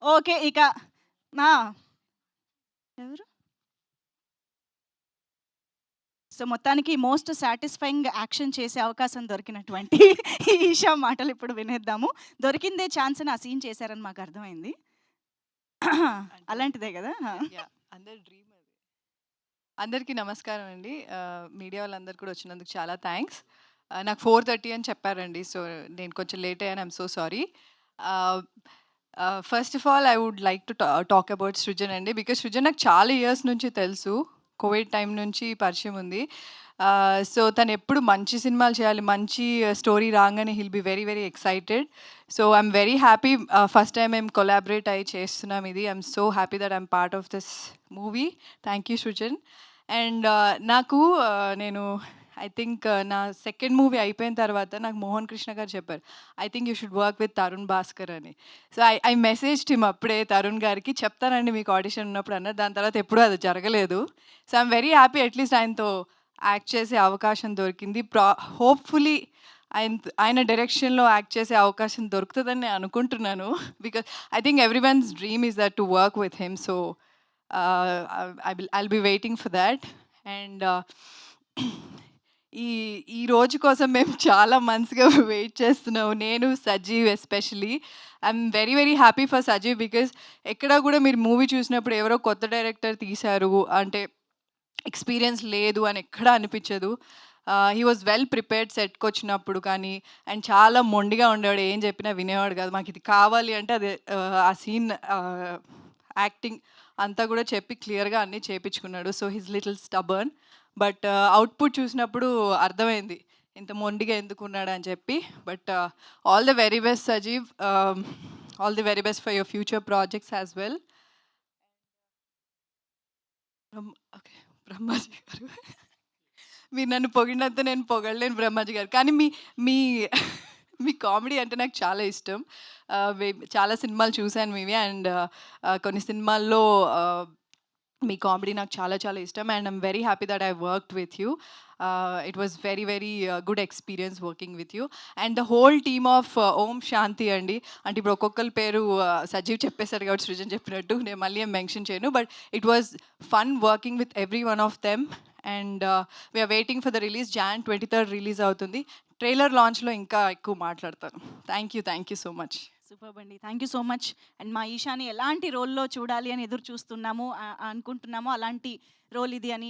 Okay. ఇక ఆ! ఎవరు? సో, మొత్తానికి మోస్ట్ సాటిస్ఫైయింగ్ యాక్షన్ చేసే అవకాశం దొరికినటువంటి ఈషా మాటలిప్పుడు వినేద్దాము. దొరికిందే ఛాన్స్ అని ఆ సీన్ చేశారని మాకర్థమైంది. అంటే అలాంటిదే గదా! ఆ! యాహ్! అందరి డ్రీమ్ అది. అందరికీ నమస్కారం అండి. మీడియా వాళ్ళందరూ కూడా వచ్చినందుకు చాలా థాంక్స్. నాకు 4:30 అని చెప్పారండి. సో, నేను కొంచెం లేట్ అయ్యాను. I'm so sorry. Ah, first of all I would like to talk about Srujan అండి. బికాజ్ సృజన్ నాకు చాలా ఇయర్స్ నుంచి తెలుసు. కోవిడ్ టైం నుంచి పరిచయం ఉంది. సో, తనెప్పుడు మంచి సినిమాలు చేయాలి, మంచి స్టోరీ రాంగానే he'll be very, very excited. So, I'm very happy. First time మేము కొలాబరేట్ అయ్యి చేస్తున్నాం ఇది. I'm so happy that I'm part of this movie. Thank you Srujan. And నాకు నేను ఐ థింక్ నా సెకండ్ మూవీ అయిపోయిన తర్వాత నాకు మోహన్ కృష్ణ గారు చెప్పారు. I think you should work with Tarun Bhaskar అని. సో, ఐ మెసేజ్డ్ హిమ్ అప్పుడే తరుణ్ గారికి చెప్తానండి మీకు ఆడిషన్ ఉన్నప్పుడు అన్నారు. దాని తర్వాత ఎప్పుడూ అది జరగలేదు. So, I'm very happy at least ఆయనతో యాక్ట్ చేసే అవకాశం దొరికింది. హోప్‌ఫుల్లీ ఆయన డైరెక్షన్‌లో యాక్ట్ చేసే అవకాశం దొరుకుతదని నేను అనుకుంటున్నాను. Because I think everyone's dream is that to work with him. So, I'll be waiting for thought. And ఈ ఈ రోజు కోసం మేము చాలా మంత్స్‌గా వెయిట్ చేస్తున్నాము. నేను, Sajeev especially. I'm very, very happy for Sajeev because ఎక్కడ గూడా మీరు మూవీ చూసినప్పుడు ఎవరో కొత్త డైరెక్టర్ తీశారు అంటే ఎక్స్‌పీరియన్స్ లేదు అని ఎక్కడా అనిపిచ్చదు. హీ వాస్ వెల్ ప్రిపేర్డ్ సెట్‌కొచ్చినప్పుడు కానీ, అండ్ చాలా మొండిగా ఉండేవాడు. ఏం చెప్పినా వినేవాడు కాదు. మాకిది కావాలి అంటే అది ఆ సీన్ యాక్టింగ్ అంతా కూడా చెప్పి క్లియర్‌గా అన్నీ చేపిచ్చుకున్నాడు. So, he's little stubborn. But output చూసినప్పుడు అర్థమైంది. ఇంత మొండిగా ఎందుకున్నాడని చెప్పి. But all the very best Sajeev. All the very best for your future projects as well. Okay. Brahmaji గారు. మీరు నన్ను పొగిడినంత నేను పొగడలేను బ్రహ్మాజీ గారు. కానీ మీ మీ మీ కామెడీ అంటే నాకు చాలా ఇష్టం. చాలా సినిమాలు చూసాను మీవి. అండ్ కొన్ని సినిమాల్లో మీ కామెడీ నాకు చాలా చాలా ఇష్టం. And I'm very happy that I worked with you. It was very very good experience working with you. And the whole team of Om Shanti అండి. అంటే ఇప్పుడు ఒక్కొక్కళ్ళ పేరు సజీవ్ చెప్పేసారు కాబట్టి సృజన్ చెప్పినట్టు నేను మళ్ళీ ఏం మెన్షన్ చేయను. But it was fun working with every one of them. And we're waiting for the release. Jan 23 release అవుతుంది. ట్రైలర్ లాంచ్‌లో ఇంకా ఎక్కువ మాట్లాడతాను. Thank you so much. Superb అండి. Thank you so much. And మా ఈషాని ఎలాంటి రోల్‌లో చూడాలి అని ఎదురు చూస్తున్నాము అనుకుంటున్నాము. అలాంటి రోల్ ఇది అని